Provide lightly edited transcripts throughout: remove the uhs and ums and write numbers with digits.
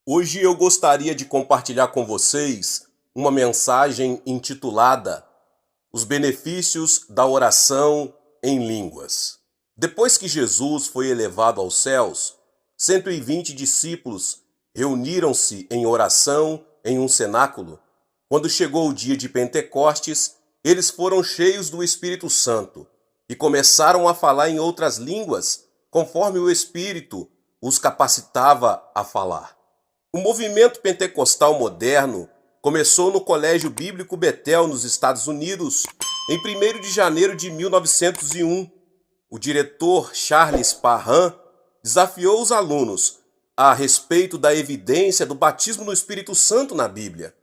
Hoje eu gostaria de compartilhar com vocês uma mensagem intitulada Os benefícios da oração em línguas. Depois que Jesus foi elevado aos céus, 120 discípulos reuniram-se em oração em um cenáculo. Quando chegou o dia de Pentecostes, eles foram cheios do Espírito Santo e começaram a falar em outras línguas, conforme o Espírito os capacitava a falar. O movimento pentecostal moderno começou no Colégio Bíblico Betel, nos Estados Unidos, em 1º de janeiro de 1901. O diretor Charles Parham desafiou os alunos a respeito da evidência do batismo no Espírito Santo na Bíblia.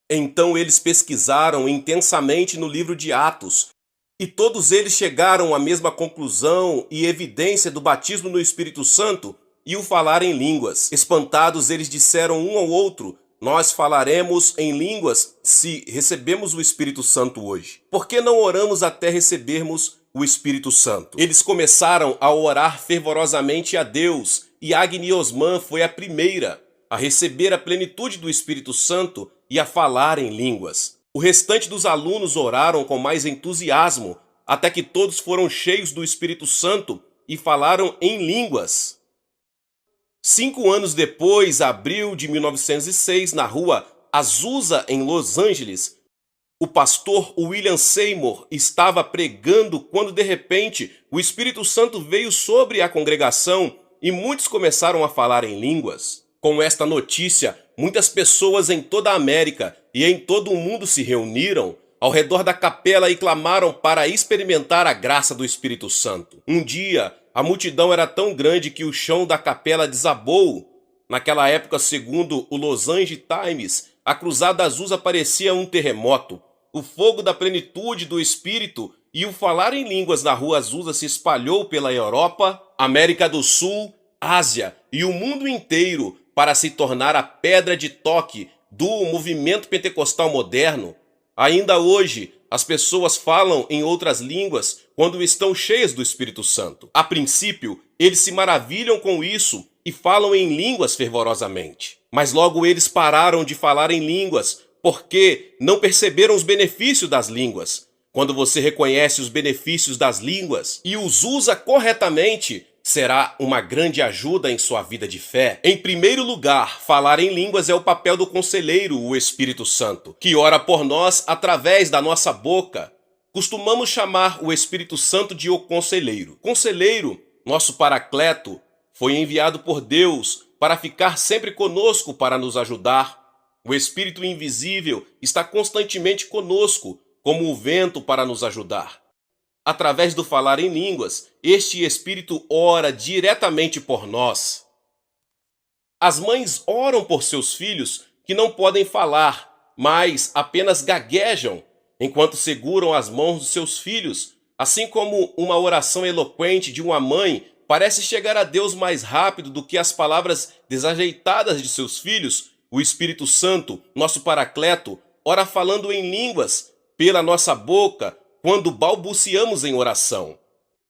Então eles pesquisaram intensamente no livro de Atos, e todos eles chegaram à mesma conclusão e evidência do batismo no Espírito Santo e o falar em línguas. Espantados, eles disseram um ao outro: nós falaremos em línguas se recebemos o Espírito Santo hoje. Por que não oramos até recebermos o Espírito Santo? Eles começaram a orar fervorosamente a Deus, e Agni Osman foi a primeira a receber a plenitude do Espírito Santo e a falar em línguas. O restante dos alunos oraram com mais entusiasmo, até que todos foram cheios do Espírito Santo e falaram em línguas. 5 anos depois, abril de 1906, na rua Azusa, em Los Angeles, o pastor William Seymour estava pregando quando, de repente, o Espírito Santo veio sobre a congregação e muitos começaram a falar em línguas. Com esta notícia, muitas pessoas em toda a América e em todo o mundo se reuniram ao redor da capela e clamaram para experimentar a graça do Espírito Santo. Um dia, a multidão era tão grande que o chão da capela desabou. Naquela época, segundo o Los Angeles Times, a Cruzada Azusa parecia um terremoto. O fogo da plenitude do Espírito e o falar em línguas na Rua Azusa se espalhou pela Europa, América do Sul, Ásia e o mundo inteiro para se tornar a pedra de toque do movimento pentecostal moderno. Ainda hoje, as pessoas falam em outras línguas quando estão cheias do Espírito Santo. A princípio, eles se maravilham com isso e falam em línguas fervorosamente. Mas logo eles pararam de falar em línguas porque não perceberam os benefícios das línguas. Quando você reconhece os benefícios das línguas e os usa corretamente, será uma grande ajuda em sua vida de fé. Em primeiro lugar, falar em línguas é o papel do conselheiro, o Espírito Santo, que ora por nós através da nossa boca. Costumamos chamar o Espírito Santo de o conselheiro. Conselheiro, nosso paracleto, foi enviado por Deus para ficar sempre conosco para nos ajudar. O Espírito invisível está constantemente conosco, como o vento para nos ajudar. Através do falar em línguas, este Espírito ora diretamente por nós. As mães oram por seus filhos que não podem falar, mas apenas gaguejam, enquanto seguram as mãos dos seus filhos, assim como uma oração eloquente de uma mãe parece chegar a Deus mais rápido do que as palavras desajeitadas de seus filhos. O Espírito Santo, nosso paracleto, ora falando em línguas pela nossa boca, quando balbuciamos em oração.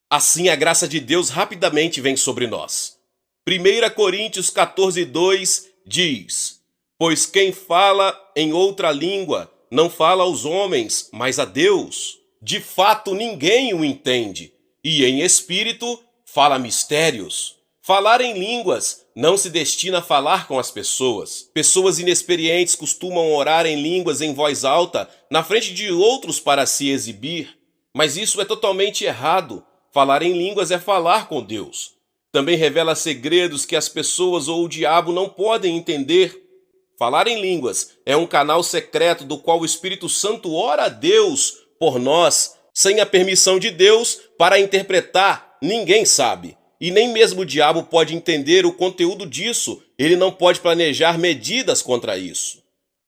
Assim a graça de Deus rapidamente vem sobre nós. 1 Coríntios 14:2 diz: pois quem fala em outra língua não fala aos homens, mas a Deus. De fato ninguém o entende, e em espírito fala mistérios. Falar em línguas não se destina a falar com as pessoas. Pessoas inexperientes costumam orar em línguas em voz alta na frente de outros para se exibir. Mas isso é totalmente errado. Falar em línguas é falar com Deus. Também revela segredos que as pessoas ou o diabo não podem entender. Falar em línguas é um canal secreto do qual o Espírito Santo ora a Deus por nós. Sem a permissão de Deus para interpretar, ninguém sabe. E nem mesmo o diabo pode entender o conteúdo disso. Ele não pode planejar medidas contra isso.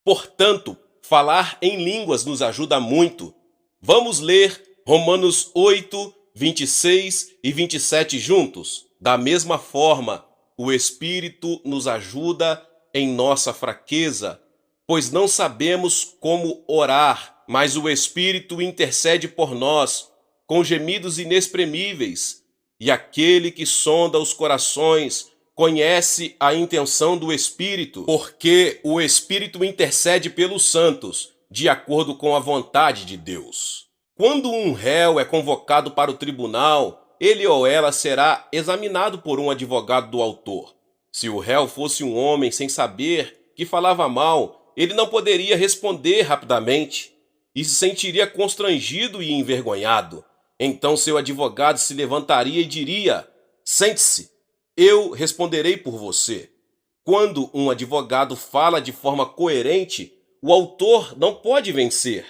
Portanto, falar em línguas nos ajuda muito. Vamos ler Romanos 8, 26 e 27 juntos. Da mesma forma, o Espírito nos ajuda em nossa fraqueza, pois não sabemos como orar, mas o Espírito intercede por nós com gemidos inexprimíveis. E aquele que sonda os corações conhece a intenção do Espírito, porque o Espírito intercede pelos santos, de acordo com a vontade de Deus. Quando um réu é convocado para o tribunal, ele ou ela será examinado por um advogado do autor. Se o réu fosse um homem sem saber, que falava mal, ele não poderia responder rapidamente e se sentiria constrangido e envergonhado. Então seu advogado se levantaria e diria: sente-se, eu responderei por você. Quando um advogado fala de forma coerente, o autor não pode vencer.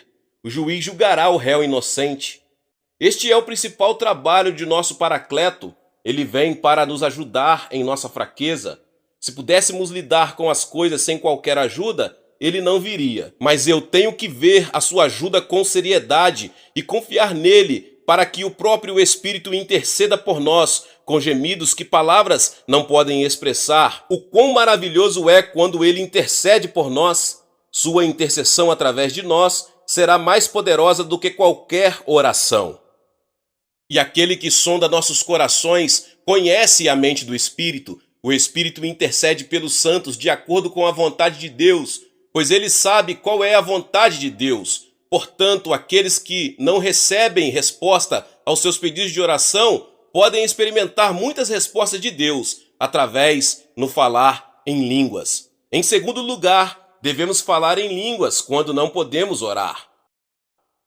O juiz julgará o réu inocente. Este é o principal trabalho de nosso Paracleto. Ele vem para nos ajudar em nossa fraqueza. Se pudéssemos lidar com as coisas sem qualquer ajuda, ele não viria. Mas eu tenho que ver a sua ajuda com seriedade e confiar nele para que o próprio Espírito interceda por nós, com gemidos que palavras não podem expressar. O quão maravilhoso é quando ele intercede por nós. Sua intercessão através de nós será mais poderosa do que qualquer oração. E aquele que sonda nossos corações conhece a mente do Espírito. O Espírito intercede pelos santos de acordo com a vontade de Deus, pois ele sabe qual é a vontade de Deus. Portanto, aqueles que não recebem resposta aos seus pedidos de oração podem experimentar muitas respostas de Deus através no falar em línguas. Em segundo lugar, devemos falar em línguas quando não podemos orar.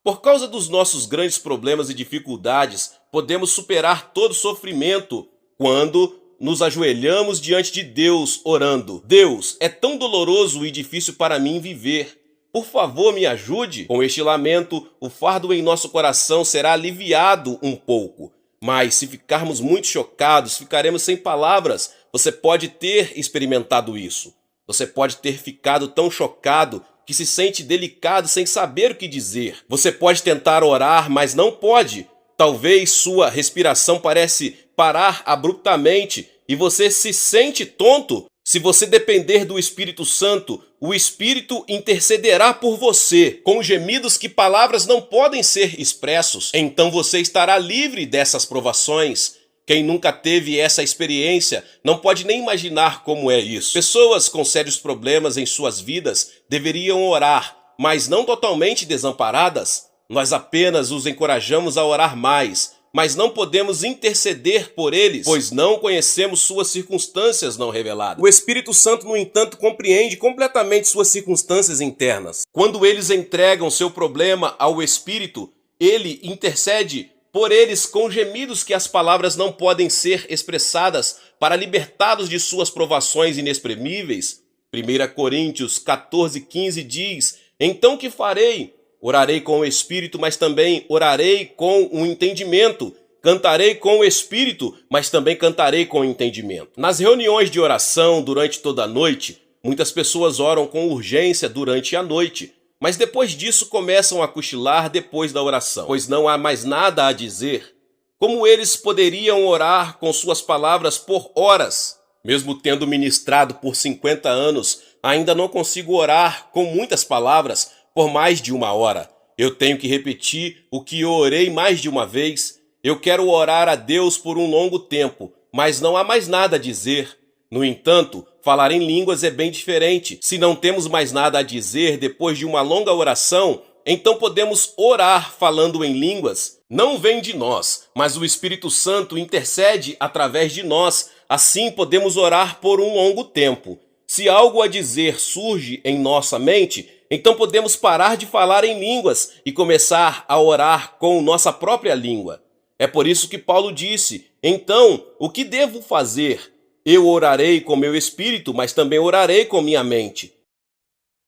Por causa dos nossos grandes problemas e dificuldades, podemos superar todo sofrimento quando nos ajoelhamos diante de Deus orando. Deus, é tão doloroso e difícil para mim viver. Por favor, me ajude. Com este lamento, o fardo em nosso coração será aliviado um pouco. Mas se ficarmos muito chocados, ficaremos sem palavras. Você pode ter experimentado isso. Você pode ter ficado tão chocado que se sente delicado sem saber o que dizer. Você pode tentar orar, mas não pode. Talvez sua respiração parece parar abruptamente e você se sente tonto. Se você depender do Espírito Santo, o Espírito intercederá por você, com gemidos que palavras não podem ser expressos. Então você estará livre dessas provações. Quem nunca teve essa experiência não pode nem imaginar como é isso. Pessoas com sérios problemas em suas vidas deveriam orar, mas não totalmente desamparadas. Nós apenas os encorajamos a orar mais, mas não podemos interceder por eles, pois não conhecemos suas circunstâncias não reveladas. O Espírito Santo, no entanto, compreende completamente suas circunstâncias internas. Quando eles entregam seu problema ao Espírito, ele intercede por eles com gemidos que as palavras não podem ser expressadas para libertá-los de suas provações inexprimíveis. 1 Coríntios 14:15 diz: então que farei? Orarei com o Espírito, mas também orarei com o entendimento. Cantarei com o Espírito, mas também cantarei com o entendimento. Nas reuniões de oração durante toda a noite, muitas pessoas oram com urgência durante a noite, mas depois disso começam a cochilar depois da oração, pois não há mais nada a dizer. Como eles poderiam orar com suas palavras por horas? Mesmo tendo ministrado por 50 anos, ainda não consigo orar com muitas palavras por mais de uma hora. Eu tenho que repetir o que eu orei mais de uma vez. Eu quero orar a Deus por um longo tempo, mas não há mais nada a dizer. No entanto, falar em línguas é bem diferente. Se não temos mais nada a dizer depois de uma longa oração, então podemos orar falando em línguas. Não vem de nós, mas o Espírito Santo intercede através de nós. Assim podemos orar por um longo tempo. Se algo a dizer surge em nossa mente, então podemos parar de falar em línguas e começar a orar com nossa própria língua. É por isso que Paulo disse: então, o que devo fazer? Eu orarei com meu espírito, mas também orarei com minha mente.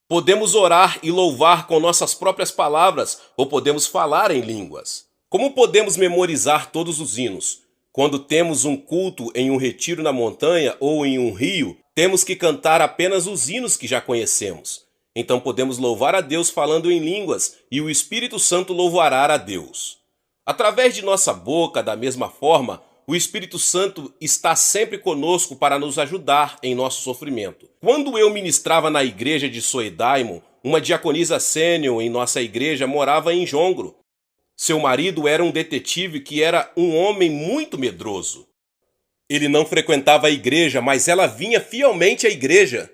Podemos orar e louvar com nossas próprias palavras, ou podemos falar em línguas. Como podemos memorizar todos os hinos? Quando temos um culto em um retiro na montanha ou em um rio, temos que cantar apenas os hinos que já conhecemos. Então podemos louvar a Deus falando em línguas e o Espírito Santo louvará a Deus. Através de nossa boca, da mesma forma, o Espírito Santo está sempre conosco para nos ajudar em nosso sofrimento. Quando eu ministrava na igreja de Soedaimo, uma diaconisa sênior em nossa igreja morava em Jongro. Seu marido era um detetive que era um homem muito medroso. Ele não frequentava a igreja, mas ela vinha fielmente à igreja.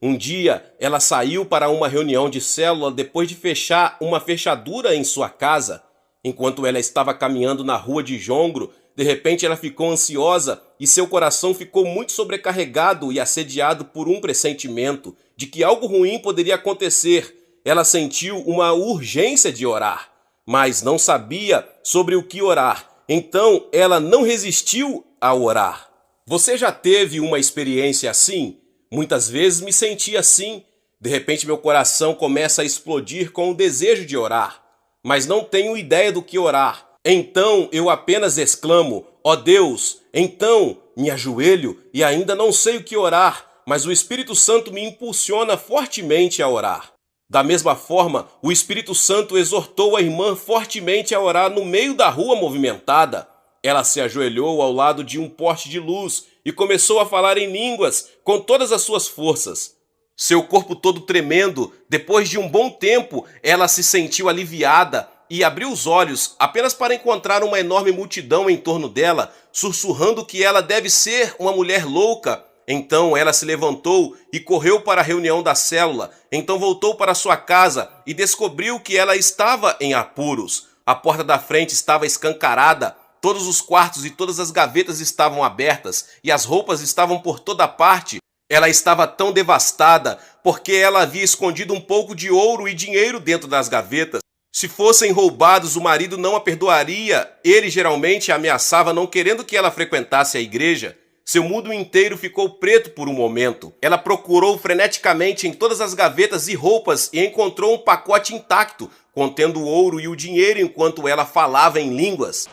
Um dia, ela saiu para uma reunião de célula depois de fechar uma fechadura em sua casa. Enquanto ela estava caminhando na rua de Jongro, de repente ela ficou ansiosa e seu coração ficou muito sobrecarregado e assediado por um pressentimento de que algo ruim poderia acontecer. Ela sentiu uma urgência de orar, mas não sabia sobre o que orar. Então ela não resistiu a orar. Você já teve uma experiência assim? Muitas vezes me senti assim. De repente meu coração começa a explodir com o desejo de orar, mas não tenho ideia do que orar. Então eu apenas exclamo: ó Deus, então me ajoelho e ainda não sei o que orar, mas o Espírito Santo me impulsiona fortemente a orar. Da mesma forma, o Espírito Santo exortou a irmã fortemente a orar no meio da rua movimentada. Ela se ajoelhou ao lado de um poste de luz e começou a falar em línguas com todas as suas forças. Seu corpo todo tremendo, depois de um bom tempo, ela se sentiu aliviada e abriu os olhos apenas para encontrar uma enorme multidão em torno dela, sussurrando que ela deve ser uma mulher louca. Então ela se levantou e correu para a reunião da célula. Então voltou para sua casa e descobriu que ela estava em apuros. A porta da frente estava escancarada, todos os quartos e todas as gavetas estavam abertas e as roupas estavam por toda parte. Ela estava tão devastada porque ela havia escondido um pouco de ouro e dinheiro dentro das gavetas. Se fossem roubados, o marido não a perdoaria. Ele geralmente a ameaçava, não querendo que ela frequentasse a igreja. Seu mundo inteiro ficou preto por um momento. Ela procurou freneticamente em todas as gavetas e roupas e encontrou um pacote intacto, contendo o ouro e o dinheiro enquanto ela falava em línguas.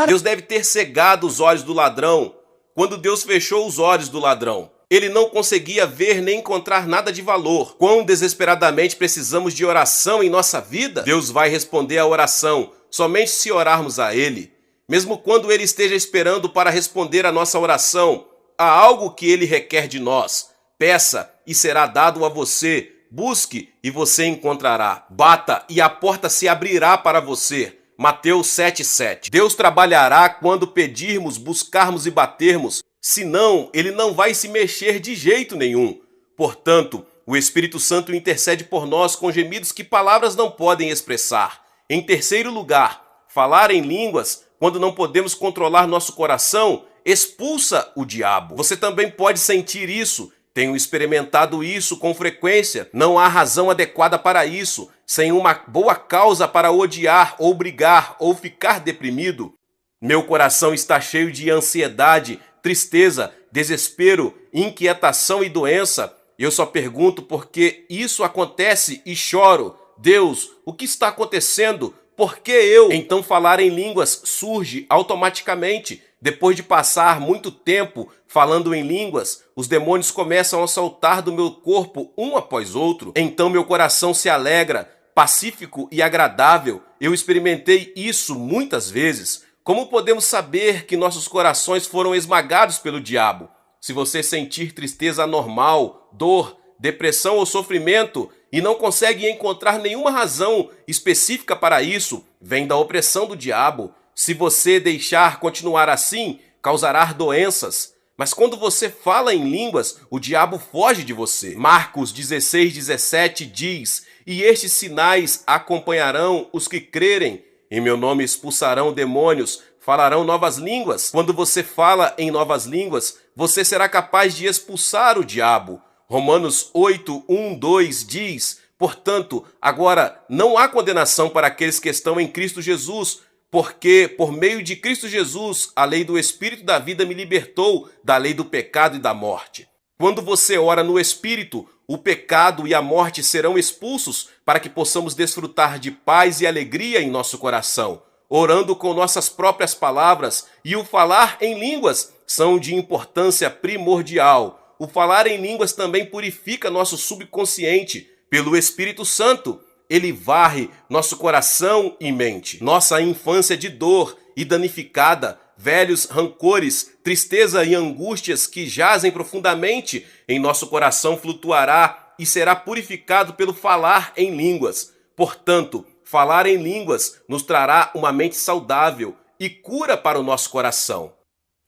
Deus deve ter cegado os olhos do ladrão. Quando Deus fechou os olhos do ladrão, ele não conseguia ver nem encontrar nada de valor. Quão desesperadamente precisamos de oração em nossa vida? Deus vai responder à oração somente se orarmos a Ele. Mesmo quando Ele esteja esperando para responder a nossa oração, há algo que Ele requer de nós. Peça e será dado a você. Busque e você encontrará. Bata e a porta se abrirá para você. Mateus 7,7. Deus trabalhará quando pedirmos, buscarmos e batermos. Senão, Ele não vai se mexer de jeito nenhum. Portanto, o Espírito Santo intercede por nós com gemidos que palavras não podem expressar. Em terceiro lugar, falar em línguas, quando não podemos controlar nosso coração, expulsa o diabo. Você também pode sentir isso. Tenho experimentado isso com frequência. Não há razão adequada para isso. Sem uma boa causa para odiar, ou brigar, ou ficar deprimido. Meu coração está cheio de ansiedade, tristeza, desespero, inquietação e doença. Eu só pergunto por que isso acontece e choro. Deus, o que está acontecendo? Por que eu? Então falar em línguas surge automaticamente. Depois de passar muito tempo falando em línguas, os demônios começam a saltar do meu corpo um após outro. Então meu coração se alegra, pacífico e agradável. Eu experimentei isso muitas vezes. Como podemos saber que nossos corações foram esmagados pelo diabo? Se você sentir tristeza anormal, dor, depressão ou sofrimento e não consegue encontrar nenhuma razão específica para isso, vem da opressão do diabo. Se você deixar continuar assim, causará doenças. Mas quando você fala em línguas, o diabo foge de você. Marcos 16:17 diz: e estes sinais acompanharão os que crerem. Em meu nome expulsarão demônios, falarão novas línguas. Quando você fala em novas línguas, você será capaz de expulsar o diabo. Romanos 8:1-2 diz: portanto, agora não há condenação para aqueles que estão em Cristo Jesus, porque por meio de Cristo Jesus, a lei do Espírito da vida me libertou da lei do pecado e da morte. Quando você ora no Espírito, o pecado e a morte serão expulsos para que possamos desfrutar de paz e alegria em nosso coração. Orando com nossas próprias palavras e o falar em línguas são de importância primordial. O falar em línguas também purifica nosso subconsciente. Pelo Espírito Santo, ele varre nosso coração e mente. Nossa infância de dor e danificada, velhos rancores, tristeza e angústias que jazem profundamente em nosso coração flutuará e será purificado pelo falar em línguas. Portanto, falar em línguas nos trará uma mente saudável e cura para o nosso coração.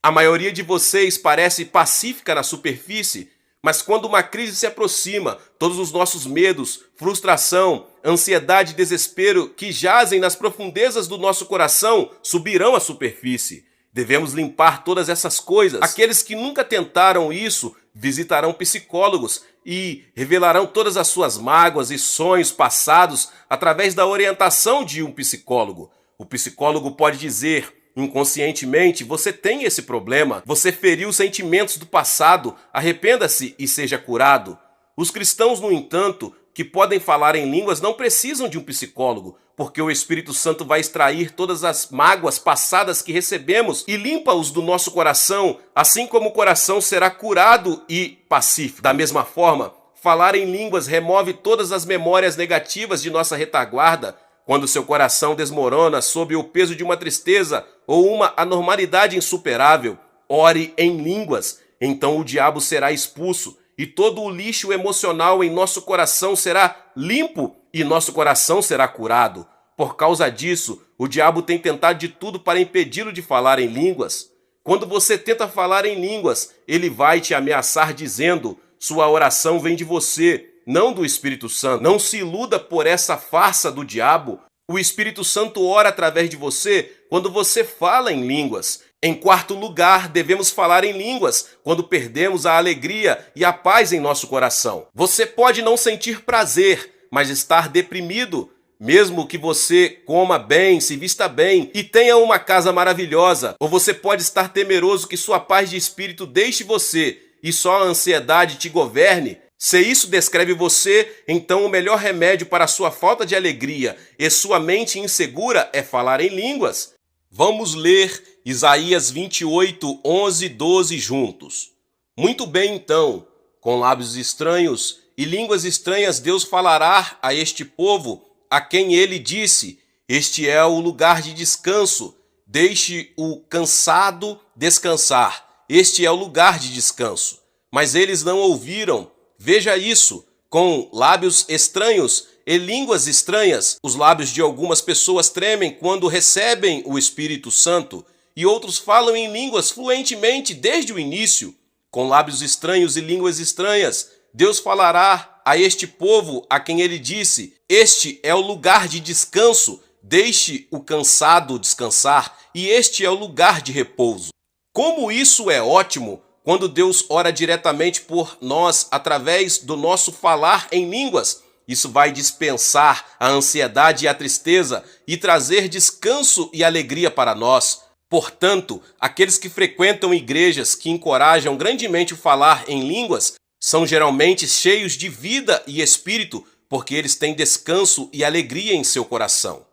A maioria de vocês parece pacífica na superfície, mas quando uma crise se aproxima, todos os nossos medos, frustração, ansiedade e desespero que jazem nas profundezas do nosso coração subirão à superfície. Devemos limpar todas essas coisas. Aqueles que nunca tentaram isso visitarão psicólogos e revelarão todas as suas mágoas e sonhos passados através da orientação de um psicólogo. O psicólogo pode dizer: inconscientemente, você tem esse problema, você feriu os sentimentos do passado, arrependa-se e seja curado. Os cristãos, no entanto, que podem falar em línguas não precisam de um psicólogo, porque o Espírito Santo vai extrair todas as mágoas passadas que recebemos e limpa-os do nosso coração, assim como o coração será curado e pacífico. Da mesma forma, falar em línguas remove todas as memórias negativas de nossa retaguarda. Quando seu coração desmorona sob o peso de uma tristeza ou uma anormalidade insuperável, ore em línguas. Então o diabo será expulso e todo o lixo emocional em nosso coração será limpo e nosso coração será curado. Por causa disso, o diabo tem tentado de tudo para impedi-lo de falar em línguas. Quando você tenta falar em línguas, ele vai te ameaçar dizendo: sua oração vem de você, não do Espírito Santo. Não se iluda por essa farsa do diabo. O Espírito Santo ora através de você quando você fala em línguas. Em quarto lugar, devemos falar em línguas quando perdemos a alegria e a paz em nosso coração. Você pode não sentir prazer, mas estar deprimido. Mesmo que você coma bem, se vista bem e tenha uma casa maravilhosa, ou você pode estar temeroso que sua paz de espírito deixe você e só a ansiedade te governe. Se isso descreve você, então o melhor remédio para a sua falta de alegria e sua mente insegura é falar em línguas. Vamos ler Isaías 28, 11 e 12 juntos. Muito bem então, com lábios estranhos e línguas estranhas Deus falará a este povo, a quem ele disse: este é o lugar de descanso, deixe o cansado descansar, este é o lugar de descanso. Mas eles não ouviram. Veja isso, com lábios estranhos e línguas estranhas. Os lábios de algumas pessoas tremem quando recebem o Espírito Santo e outros falam em línguas fluentemente desde o início. Com lábios estranhos e línguas estranhas, Deus falará a este povo a quem ele disse: este é o lugar de descanso, deixe o cansado descansar, e este é o lugar de repouso. Como isso é ótimo quando Deus ora diretamente por nós através do nosso falar em línguas. Isso vai dispensar a ansiedade e a tristeza e trazer descanso e alegria para nós. Portanto, aqueles que frequentam igrejas que encorajam grandemente o falar em línguas são geralmente cheios de vida e espírito, porque eles têm descanso e alegria em seu coração.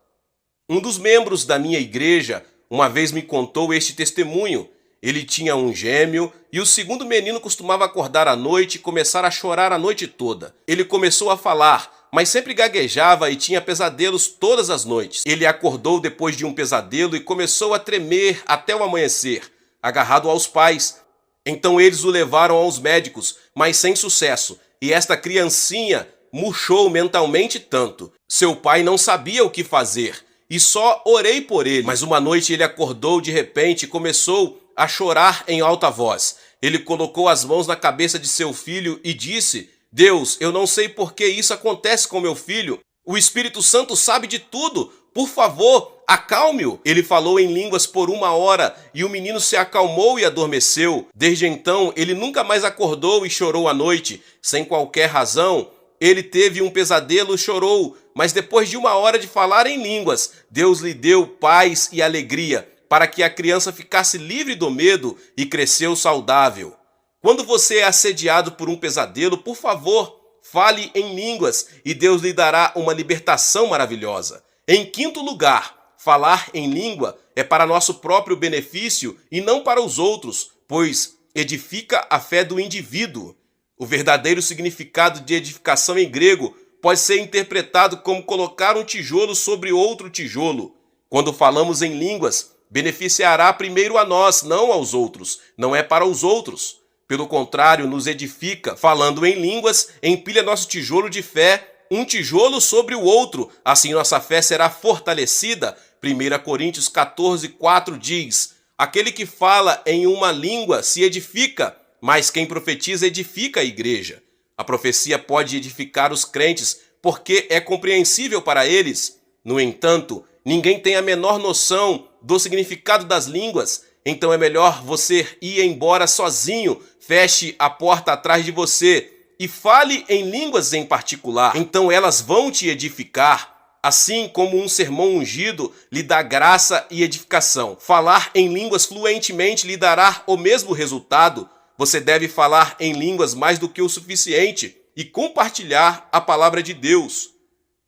Um dos membros da minha igreja uma vez me contou este testemunho. Ele tinha um gêmeo e o segundo menino costumava acordar à noite e começar a chorar a noite toda. Ele começou a falar, mas sempre gaguejava e tinha pesadelos todas as noites. Ele acordou depois de um pesadelo e começou a tremer até o amanhecer, agarrado aos pais. Então eles o levaram aos médicos, mas sem sucesso, e esta criancinha murchou mentalmente tanto. Seu pai não sabia o que fazer e só orei por ele. Mas uma noite ele acordou de repente e começou a chorar em alta voz. Ele colocou as mãos na cabeça de seu filho e disse: Deus, eu não sei por que isso acontece com meu filho. O Espírito Santo sabe de tudo. Por favor, acalme-o. Ele falou em línguas por 1 hora e o menino se acalmou e adormeceu. Desde então, ele nunca mais acordou e chorou à noite, sem qualquer razão. Ele teve um pesadelo e chorou, mas depois de 1 hora de falar em línguas, Deus lhe deu paz e alegria, para que a criança ficasse livre do medo e cresceu saudável. Quando você é assediado por um pesadelo, por favor, fale em línguas e Deus lhe dará uma libertação maravilhosa. Em quinto lugar, falar em língua é para nosso próprio benefício e não para os outros, pois edifica a fé do indivíduo. O verdadeiro significado de edificação em grego pode ser interpretado como colocar um tijolo sobre outro tijolo. Quando falamos em línguas, beneficiará primeiro a nós, não aos outros, não é para os outros. Pelo contrário, nos edifica. Falando em línguas, empilha nosso tijolo de fé, um tijolo sobre o outro. Assim nossa fé será fortalecida 1 Coríntios 14:4 diz: aquele que fala em uma língua se edifica, mas quem profetiza edifica a igreja. A profecia pode edificar os crentes porque é compreensível para eles. No entanto, ninguém tem a menor noção do significado das línguas, então é melhor você ir embora sozinho, feche a porta atrás de você e fale em línguas em particular. Então elas vão te edificar, assim como um sermão ungido lhe dá graça e edificação. Falar em línguas fluentemente lhe dará o mesmo resultado. Você deve falar em línguas mais do que o suficiente e compartilhar a palavra de Deus.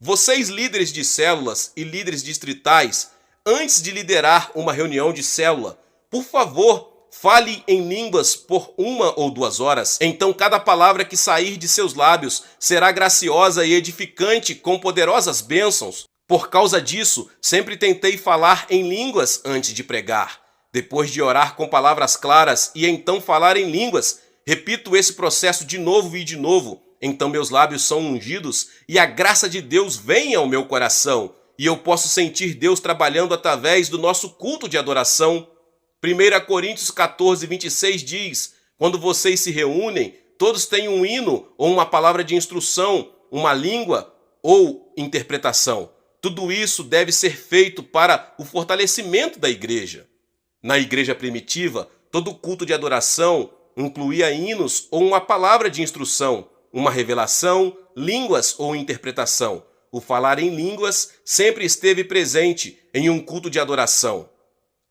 Vocês, líderes de células e líderes distritais, antes de liderar uma reunião de célula, por favor, fale em línguas por 1 ou 2 horas. Então cada palavra que sair de seus lábios será graciosa e edificante com poderosas bênçãos. Por causa disso, sempre tentei falar em línguas antes de pregar. Depois de orar com palavras claras e então falar em línguas, repito esse processo de novo e de novo. Então meus lábios são ungidos e a graça de Deus vem ao meu coração. E eu posso sentir Deus trabalhando através do nosso culto de adoração. 1 Coríntios 14:26 diz: quando vocês se reúnem, todos têm um hino ou uma palavra de instrução, uma língua ou interpretação. Tudo isso deve ser feito para o fortalecimento da igreja. Na igreja primitiva, todo culto de adoração incluía hinos ou uma palavra de instrução, uma revelação, línguas ou interpretação. O falar em línguas sempre esteve presente em um culto de adoração.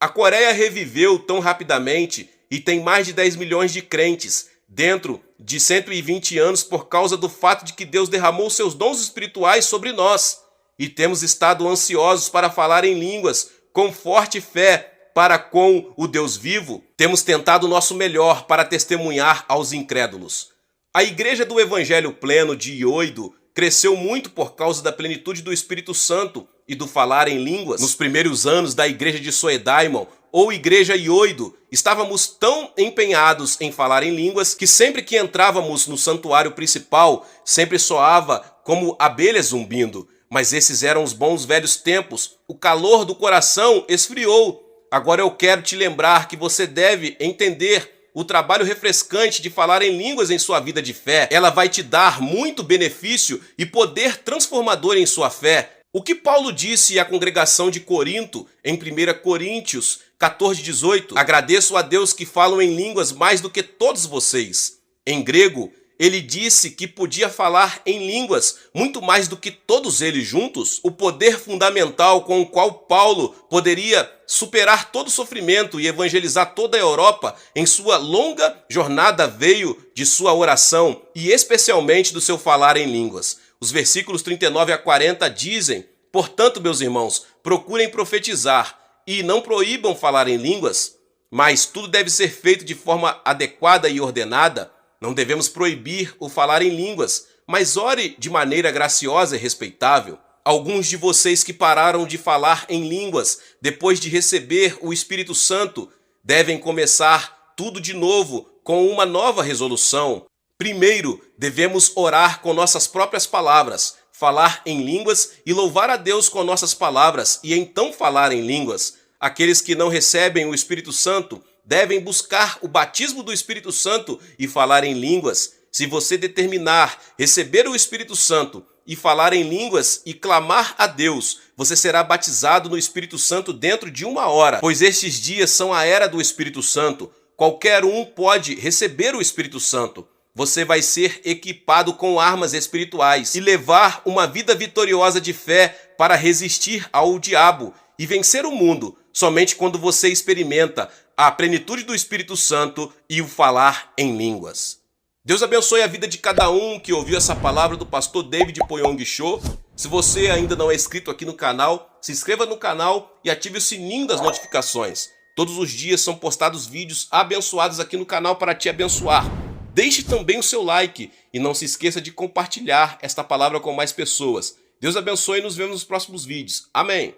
A Coreia reviveu tão rapidamente e tem mais de 10 milhões de crentes dentro de 120 anos por causa do fato de que Deus derramou seus dons espirituais sobre nós. E temos estado ansiosos para falar em línguas com forte fé para com o Deus vivo. Temos tentado o nosso melhor para testemunhar aos incrédulos. A igreja do Evangelho Pleno de Ioido cresceu muito por causa da plenitude do Espírito Santo e do falar em línguas. Nos primeiros anos da igreja de Soedaimon, ou igreja Ioido, estávamos tão empenhados em falar em línguas que sempre que entrávamos no santuário principal, sempre soava como abelhas zumbindo. Mas esses eram os bons velhos tempos. O calor do coração esfriou. Agora eu quero te lembrar que você deve entender o trabalho refrescante de falar em línguas em sua vida de fé. Ela vai te dar muito benefício e poder transformador em sua fé. O que Paulo disse à congregação de Corinto em 1 Coríntios 14:18? Agradeço a Deus que falam em línguas mais do que todos vocês. Em grego, ele disse que podia falar em línguas muito mais do que todos eles juntos. O poder fundamental com o qual Paulo poderia superar todo sofrimento e evangelizar toda a Europa em sua longa jornada veio de sua oração e especialmente do seu falar em línguas. Os versículos 39 a 40 dizem: portanto, meus irmãos, procurem profetizar e não proíbam falar em línguas, mas tudo deve ser feito de forma adequada e ordenada. Não devemos proibir o falar em línguas, mas ore de maneira graciosa e respeitável. Alguns de vocês que pararam de falar em línguas depois de receber o Espírito Santo devem começar tudo de novo com uma nova resolução. Primeiro, devemos orar com nossas próprias palavras, falar em línguas e louvar a Deus com nossas palavras e então falar em línguas. Aqueles que não recebem o Espírito Santo devem buscar o batismo do Espírito Santo e falar em línguas. Se você determinar receber o Espírito Santo e falar em línguas e clamar a Deus, você será batizado no Espírito Santo dentro de 1 hora, pois estes dias são a era do Espírito Santo. Qualquer um pode receber o Espírito Santo. Você vai ser equipado com armas espirituais e levar uma vida vitoriosa de fé para resistir ao diabo e vencer o mundo, somente quando você experimenta a plenitude do Espírito Santo e o falar em línguas. Deus abençoe a vida de cada um que ouviu essa palavra do pastor David Poyong Cho. Se você ainda não é inscrito aqui no canal, se inscreva no canal e ative o sininho das notificações. Todos os dias são postados vídeos abençoados aqui no canal para te abençoar. Deixe também o seu like e não se esqueça de compartilhar esta palavra com mais pessoas. Deus abençoe e nos vemos nos próximos vídeos. Amém.